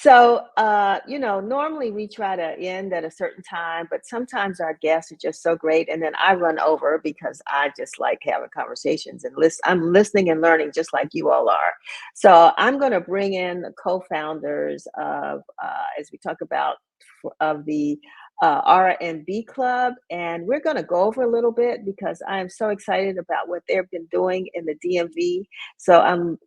So, normally we try to end at a certain time, but sometimes our guests are just so great. And then I run over because I just like having conversations and listen. I'm listening and learning just like you all are. So I'm going to bring in the co-founders of, as we talk about, of the R&B Club. And we're going to go over a little bit because I am so excited about what they've been doing in the DMV. So I'm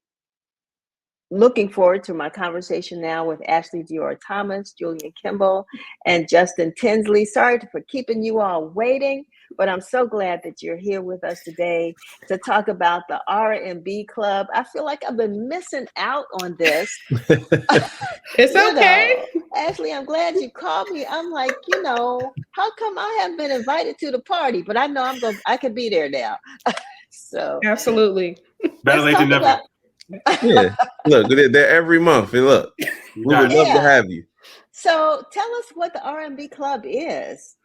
looking forward to my conversation now with Ashley-Dior Thomas, Julian Kimble, and Justin Tinsley. Sorry for keeping you all waiting, but I'm so glad that you're here with us today to talk about the R&B Club. I feel like I've been missing out on this. It's okay. Ashley, I'm glad you called me. I'm like, how come I haven't been invited to the party? But I know I can be there now. So absolutely. Better late than never. Yeah, look, they're every month, and look, we would love to have you. So tell us what the R&B Club is.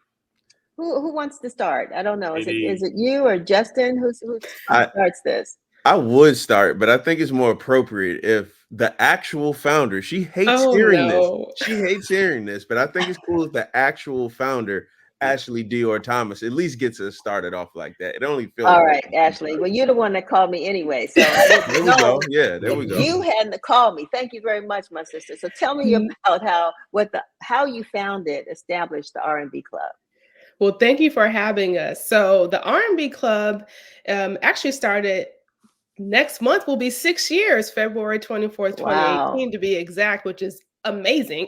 Who wants to start? I don't know. Is it you or Justin? Who starts this? I would start, but I think it's more appropriate if the actual founder. She hates hearing this. She hates hearing this, but I think it's cool if the actual founder, Ashley-Dior Thomas, at least gets us started off like that. It only feels all right, Ashley. Well, you're the one that called me anyway, so there we go. Yeah, there we go. You hadn't to call me. Thank you very much, my sister. So tell me about how you established the R&B Club. Well, thank you for having us. So the R&B Club actually started. Next month will be 6 years, February 24th, 2018 to be exact, which is amazing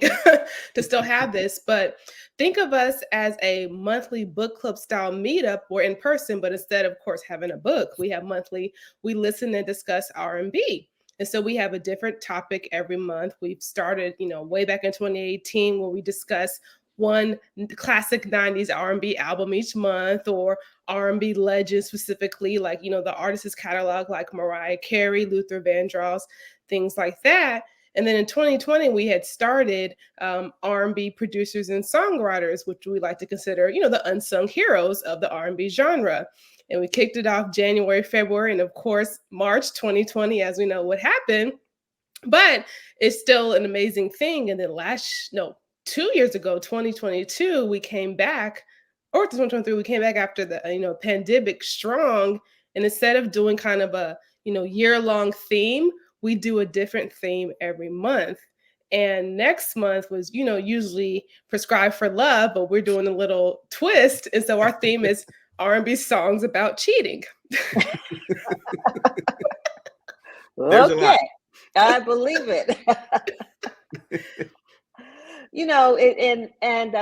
to still have this. But think of us as a monthly book club style meetup. We're in person, but instead of course having a book, we have monthly, we listen and discuss R&B. And so we have a different topic every month. We've started, way back in 2018 where we discuss one classic 90s R&B album each month, or R&B legends specifically, like, the artist's catalog, like Mariah Carey, Luther Vandross, things like that. And then in 2020, we had started R&B producers and songwriters, which we like to consider, the unsung heroes of the R&B genre. And we kicked it off January, February, and of course, March 2020, as we know what happened. But it's still an amazing thing. And then 2 years ago, 2022, we came back, or 2023, we came back after the pandemic strong. And instead of doing kind of a year-long theme, we do a different theme every month. And next month was usually prescribed for love, but we're doing a little twist. And so our theme is R&B songs about cheating. Okay, I believe it.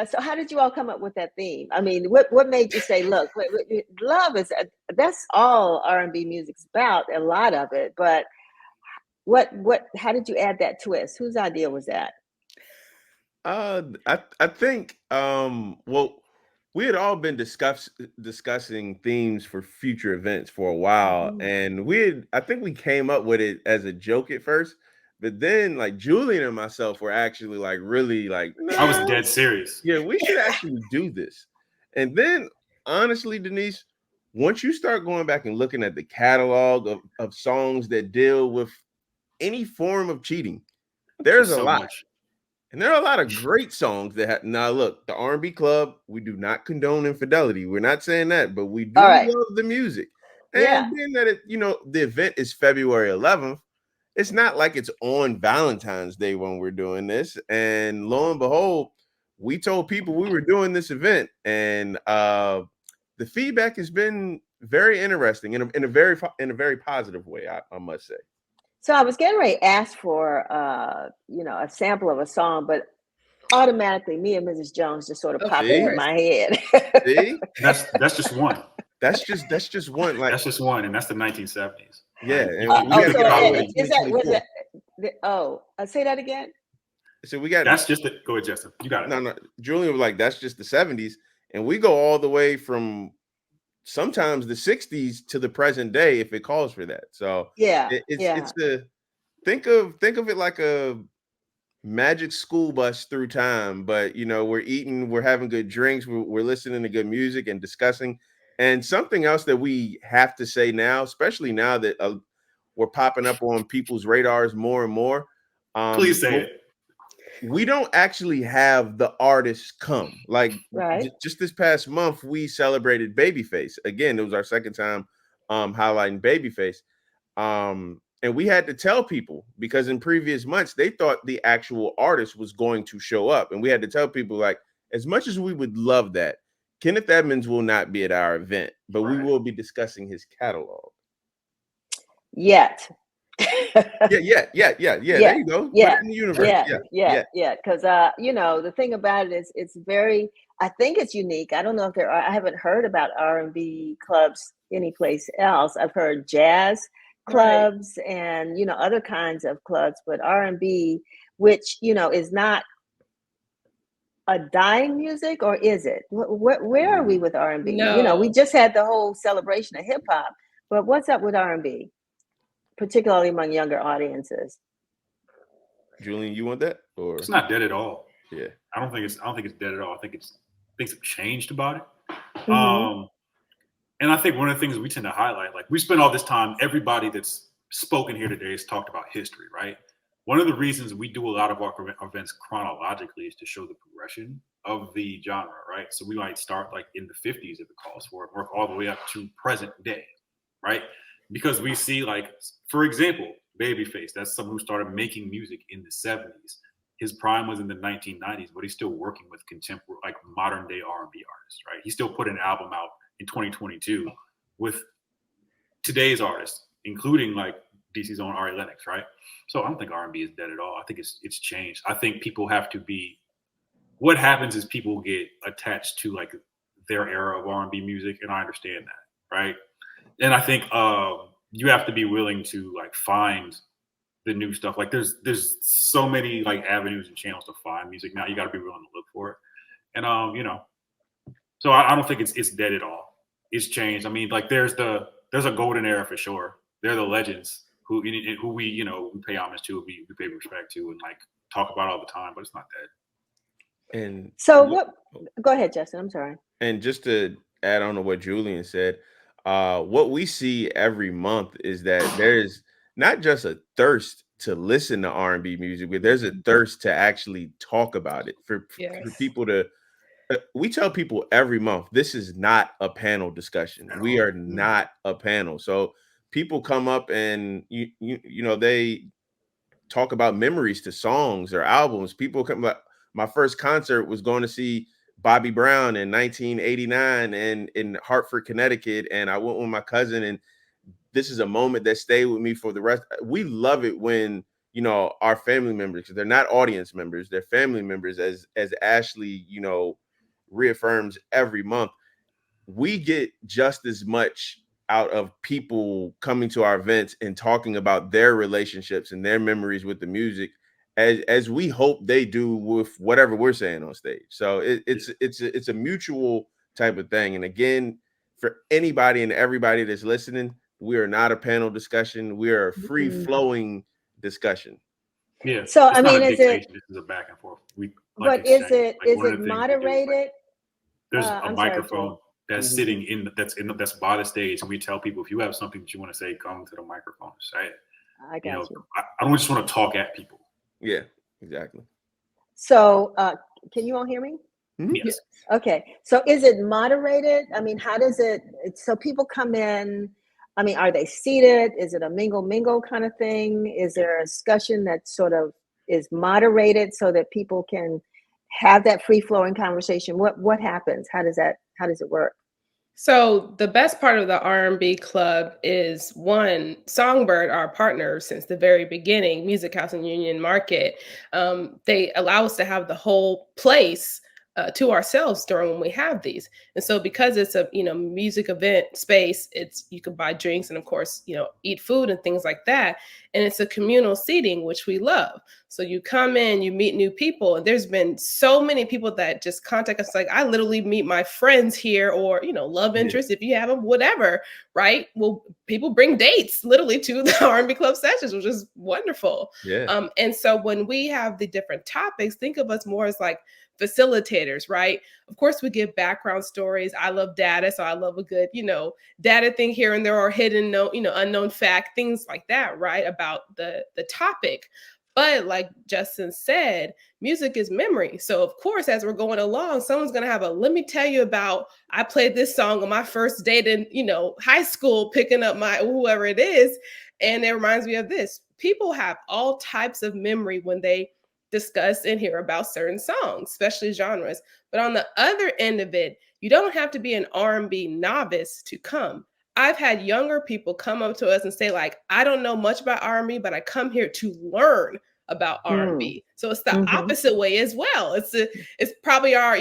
So how did you all come up with that theme? I mean, what made you say, look, love that's all R&B music's about, a lot of it, but how did you add that twist? Whose idea was that? I think we had all been discussing themes for future events for a while, and I think we came up with it as a joke at first. But then, like, Julian and myself were actually really like, no, I was dead serious. Yeah, we should actually do this. And then, honestly, Denise, once you start going back and looking at the catalog of songs that deal with any form of cheating, there's a lot. And there are a lot of great songs that have. Now, look, the R&B Club, we do not condone infidelity. We're not saying that, but we do love the music. And being that the event is February 11th, it's not like it's on Valentine's Day when we're doing this. And lo and behold, we told people we were doing this event, and the feedback has been very interesting in a very positive way, I must say. So I was getting ready to ask for a sample of a song, but automatically me and Mrs. Jones just sort of popped in my head. See? That's just one. That's just one. Like, that's just one, and that's the 1970s. Yeah. Say that again. So we got. That's just the. Go ahead, Justin. You got it. No. Julian was like, that's just the 70s, and we go all the way from sometimes the 60s to the present day if it calls for that. So it's the think of it like a magic school bus through time, but we're eating, we're having good drinks, we're listening to good music and discussing. And something else that we have to say now, especially now that we're popping up on people's radars more and more. Please say it. we don't actually have the artists come. Like Right. just this past month, we celebrated Babyface. Again, it was our second time highlighting Babyface. And we had to tell people, because in previous months they thought the actual artist was going to show up, and we had to tell people, like, as much as we would love that, Kenneth Edmonds will not be at our event, but we will be discussing his catalog. Yet. Yeah. There you go. Yeah. Put it in the universe. Yeah. Because you know, the thing about it is, it's very. I think it's unique. I don't know if there are. I haven't heard about R&B clubs anyplace else. I've heard jazz clubs and, you know, other kinds of clubs, but R&B, which, you know, is not a dying music, or is it? Where are we with R&B? No. You know, we just had the whole celebration of hip hop, but what's up with R&B, particularly among younger audiences? Julian, you want that? Or it's not dead at all. Yeah, I don't think it's dead at all. I think things have changed about it. Mm-hmm. And I think one of the things we tend to highlight, like, we spend all this time, everybody that's spoken here today has talked about history, right? One of the reasons we do a lot of our events chronologically is to show the progression of the genre, right? So we might start like in the 50s if it calls for it, work all the way up to present day, right? Because we see, like, for example, Babyface, that's someone who started making music in the 70s. His prime was in the 1990s, but he's still working with contemporary, like modern day R&B artists, right? He still put an album out in 2022 with today's artists, including like DC's own Ari Lennox, right? So I don't think R&B is dead at all. I think it's changed. I think people have to be. What happens is people get attached to like their era of R&B music, and I understand that, right? And I think you have to be willing to like find the new stuff. Like there's so many like avenues and channels to find music now. You got to be willing to look for it, and you know. So I don't think it's dead at all. It's changed. I mean, like there's a golden era for sure. They're the legends who we, you know, we pay homage to, we pay respect to, and like talk about all the time. But it's not dead. and So what? Go ahead, Justin. I'm sorry. And just to add on to what Julian said, what we see every month is that there's not just a thirst to listen to R&B music, but there's a thirst to actually talk about it for people to. We tell people every month, this is not a panel discussion. We are not a panel. So people come up and you know, they talk about memories to songs or albums. People come like, my first concert was going to see Bobby Brown in 1989 and in Hartford, Connecticut, and I went with my cousin, and this is a moment that stayed with me for the rest. We love it when, you know, our family members, because they're not audience members, they're family members, as Ashley, you know, reaffirms every month. We get just as much out of people coming to our events and talking about their relationships and their memories with the music as we hope they do with whatever we're saying on stage. So it's a mutual type of thing. And again, for anybody and everybody that's listening, we are not a panel discussion. We are a free flowing discussion. Yeah. So I mean, is it? This is a back and forth. But is it moderated? There's a microphone that's sitting that's by the stage, and we tell people, if you have something that you want to say, come to the microphone and say it. I got you. I don't just want to talk at people. Yeah, exactly. So can you all hear me? Mm-hmm. Yes. Okay. So is it moderated? I mean, how does it? So people come in. I mean, are they seated? Is it a mingle kind of thing? Is there a discussion that sort of is moderated so that people can have that free flowing conversation? What happens? How does it work? So the best part of the R&B Club is, one, SongByrd, our partner since the very beginning, Music House and Union Market. They allow us to have the whole place to ourselves during when we have these. And so because it's a, you know, music event space, you can buy drinks and of course, you know, eat food and things like that. And it's a communal seating, which we love. So you come in, you meet new people, and there's been so many people that just contact us like, I literally meet my friends here, or, you know, love interest, if you have them, whatever, right? Well, people bring dates literally to the R&B Club sessions, which is wonderful. Yeah. And so when we have the different topics, think of us more as like facilitators, right? Of course, we give background stories. I love data, so I love a good, you know, data thing here and there, or hidden, unknown fact, things like that, right? About the topic. But like Justin said, music is memory. So of course, as we're going along, someone's gonna have a let me tell you about I played this song on my first date in, high school, picking up my whoever it is, and it reminds me of this. People have all types of memory when they discuss and hear about certain songs, especially genres. But on the other end of it, you don't have to be an R&B novice to come. I've had younger people come up to us and say, like, I don't know much about R&B, but I come here to learn about R&B. So it's the opposite way as well. It's probably our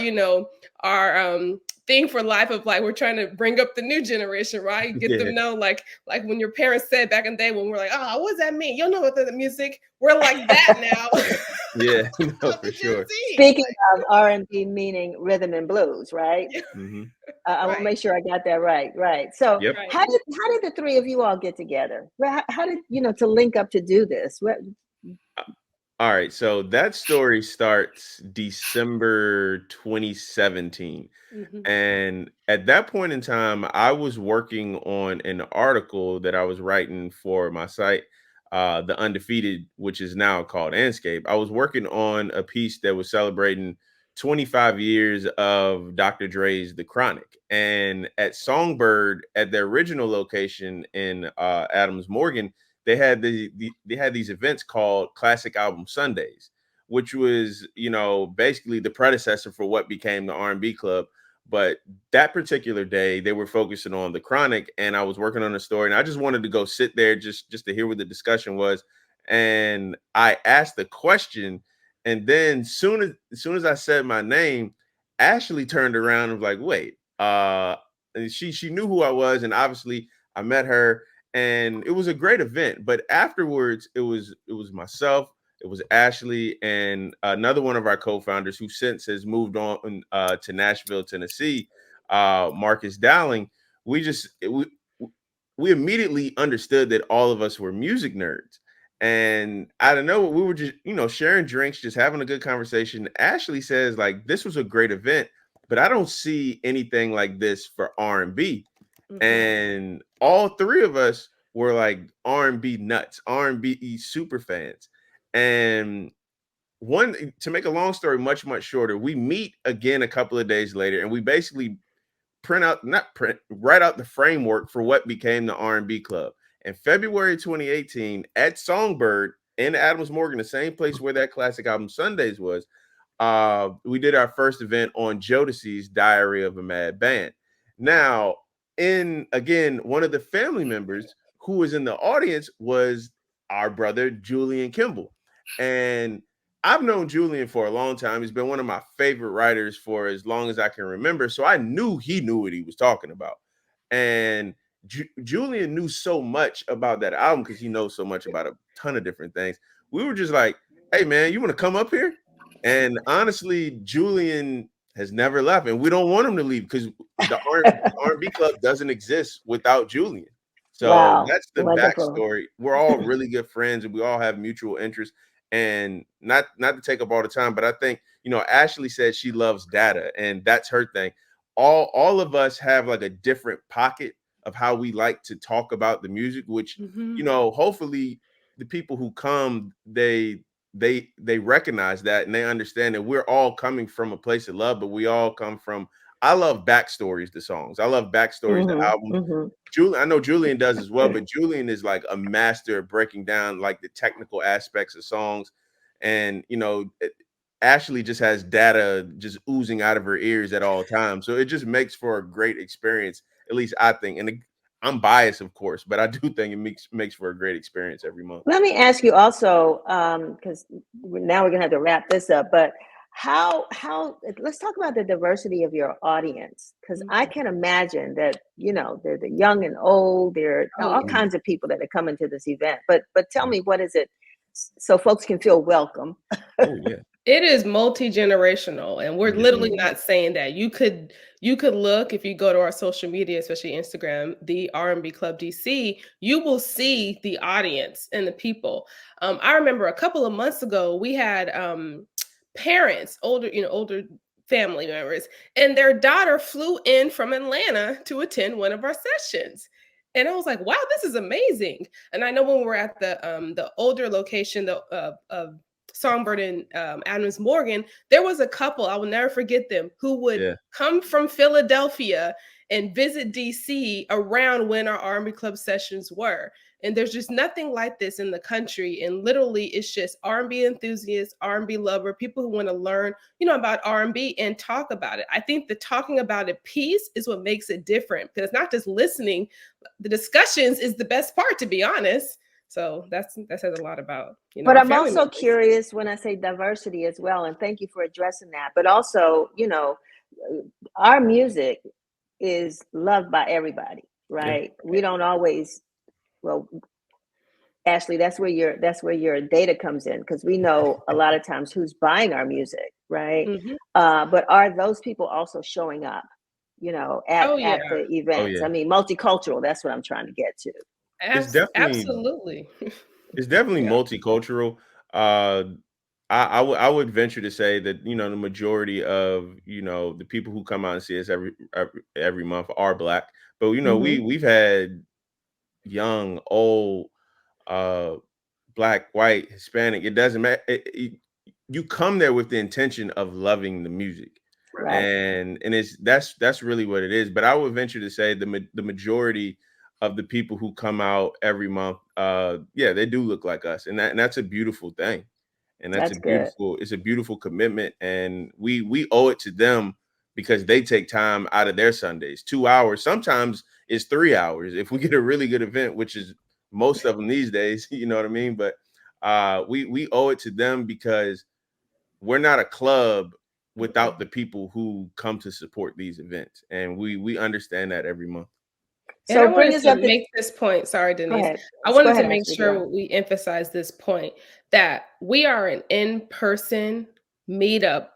thing for life of like we're trying to bring up the new generation, right? Get them know like when your parents said back in the day when we're like, oh, what does that mean? You'll know what the music. We're like that now. Yeah, no, for sure. Speaking of R&B, meaning rhythm and blues, right? Mm-hmm. I want to make sure I got that right. Right. So Yep. how did the three of you all get together? How did to link up to do this? All right, so that story starts December 2017. And at that point in time, I was working on an article that I was writing for my site, The Undefeated, which is now called Anscape. I was working on a piece that was celebrating 25 years of Dr. Dre's The Chronic. And at SongByrd, at their original location in Adams Morgan, they had they had these events called Classic Album Sundays, which was, basically the predecessor for what became the R&B Club. But that particular day, they were focusing on The Chronic, and I was working on a story, and I just wanted to go sit there just to hear what the discussion was. And I asked the question, and then soon as I said my name, Ashley turned around and was like, "Wait," and she knew who I was, and obviously I met her. And it was a great event. But afterwards, it was myself, it was Ashley, and another one of our co-founders who since has moved on to Nashville, Tennessee, Marcus Dowling. We immediately understood that all of us were music nerds. And I don't know, we were just, sharing drinks, just having a good conversation. Ashley says, like, this was a great event, but I don't see anything like this for R&B. And all three of us were like R&B nuts, R&B super fans. And to make a long story much, much shorter, we meet again a couple of days later, and we basically write out the framework for what became the R&B Club. In February 2018, at SongByrd in Adams Morgan, the same place where that Classic Album Sundays was, we did our first event on Jodeci's Diary of a Mad Band. Now, one of the family members who was in the audience was our brother Julian Kimble. And I've known Julian for a long time. He's been one of my favorite writers for as long as I can remember. So I knew he knew what he was talking about. And Julian knew so much about that album because he knows so much about a ton of different things. We were just like, hey, man, you want to come up here? And honestly, Julian has never left, and we don't want him to leave because the R&B Club doesn't exist without Julian. So that's the backstory. We're all really good friends, and we all have mutual interests. And not to take up all the time, but I think Ashley said she loves data, and that's her thing. All of us have like a different pocket of how we like to talk about the music, which hopefully the people who come they recognize that and they understand that we're all coming from a place of love, but we all come from. I love backstories to songs. I love backstories to albums. I know Julian does as well, but Julian is like a master of breaking down like the technical aspects of songs. And Ashley just has data just oozing out of her ears at all times. So it just makes for a great experience, at least I think. And I'm biased, of course, but I do think it makes for a great experience every month. Let me ask you also, because now we're gonna have to wrap this up, but how let's talk about the diversity of your audience, because I can imagine that they're the young and old, there are all kinds of people that are coming to this event. But tell me, what is it so folks can feel welcome? Oh yeah. It is multi-generational, and we're literally not saying that. You could look, if you go to our social media, especially Instagram, the R&B Club DC, you will see the audience and the people. I remember a couple of months ago, we had parents, older family members, and their daughter flew in from Atlanta to attend one of our sessions. And I was like, wow, this is amazing. And I know when we were at the older location of SongByrd in Adams Morgan, there was a couple, I will never forget them, who would come from Philadelphia and visit DC around when our R&B Club sessions were. And there's just nothing like this in the country. And literally, it's just R&B enthusiasts, R&B lover, people who want to learn, about R&B and talk about it. I think the talking about it piece is what makes it different, because it's not just listening. The discussions is the best part, to be honest. So that says a lot about, But I'm also curious when I say diversity as well, and thank you for addressing that. But also, our music is loved by everybody, right? Yeah. We don't always. Well, Ashley, that's where your data comes in, because we know a lot of times who's buying our music, right? Mm-hmm. But are those people also showing up, at the events? I mean, multicultural. That's what I'm trying to get to. It's definitely absolutely. It's definitely multicultural. I would venture to say that the majority of the people who come out and see us every month are Black, but mm-hmm. we've had young, old, Black, white, Hispanic. It doesn't matter. You come there with the intention of loving the music, right. and that's really what it is. But I would venture to say the majority of the people who come out every month, they do look like us, and that's a beautiful thing, and it's a beautiful commitment, and we owe it to them, because they take time out of their Sundays, 2 hours, sometimes it's 3 hours if we get a really good event, which is most of them these days, you know what I mean? But we owe it to them, because we're not a club without the people who come to support these events, and we understand that every month. So I wanted to make this point. Sorry, Denise. I wanted to make sure we emphasize this point, that we are an in-person meetup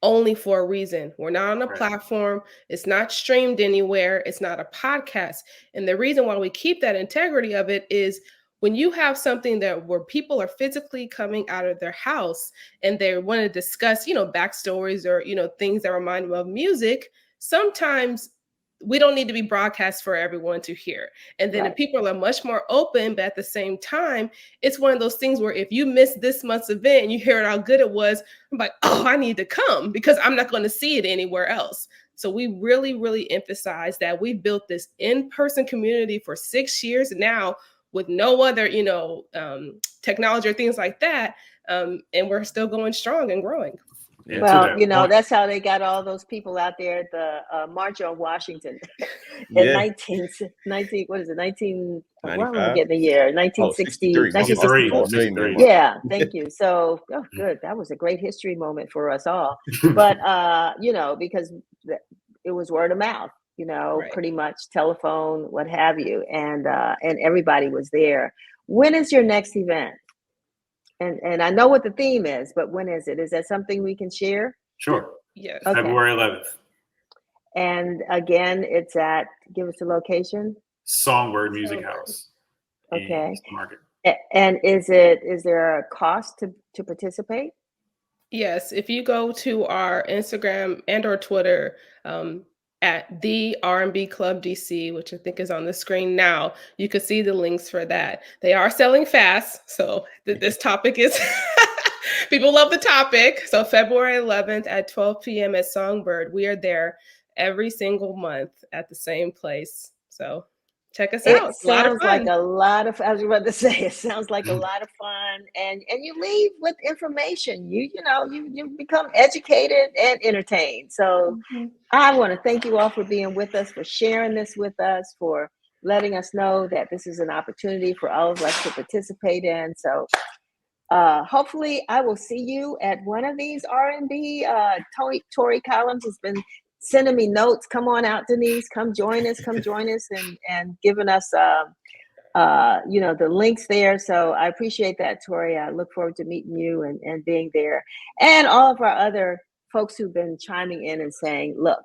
only for a reason. We're not on a platform. It's not streamed anywhere. It's not a podcast. And the reason why we keep that integrity of it is when you have something where people are physically coming out of their house and they want to discuss, backstories or, things that remind them of music, sometimes we don't need to be broadcast for everyone to hear. And then if people are much more open, but at the same time, it's one of those things where if you miss this month's event and you hear how good it was, I'm like, oh, I need to come, because I'm not going to see it anywhere else. So we really, really emphasize that we built this in-person community for 6 years now with no other, technology or things like that. And we're still going strong and growing. Yeah, well, that's how they got all those people out there at the March on Washington in 19, what is it, 19, why am I getting the year? 1960, 1963. Yeah, thank you. So, good. That was a great history moment for us all. But, because it was word of mouth, pretty much telephone, what have you. And everybody was there. When is your next event? And I know what the theme is, but when is it? Is that something we can share? Sure. Yes. Okay. February 11th. And again, it's at, give us the location. SongByrd Music House. Okay. Market. And is there a cost to participate? Yes. If you go to our Instagram and or Twitter, at the R&B Club DC, which I think is on the screen now, you can see the links for that. They are selling fast, so this topic is people love the topic. So February 11th at 12 p.m. at SongByrd, we are there every single month at the same place. So check us out. It sounds like a lot of, I was about to say, it sounds like a lot of fun, and you leave with information. You become educated and entertained. So I want to thank you all for being with us, for sharing this with us, for letting us know that this is an opportunity for all of us to participate in. So hopefully I will see you at one of these R&B. Tori Collins has been sending me notes. Come on out, Denise. Come join us, and giving us, the links there. So I appreciate that, Tori. I look forward to meeting you and being there. And all of our other folks who've been chiming in and saying, look,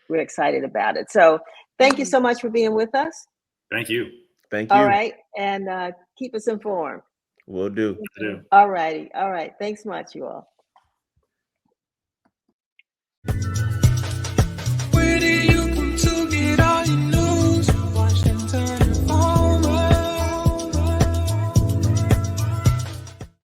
we're excited about it. So thank you so much for being with us. Thank you. Thank you. All right. And keep us informed. Will do. All righty. All right. Thanks much, you all.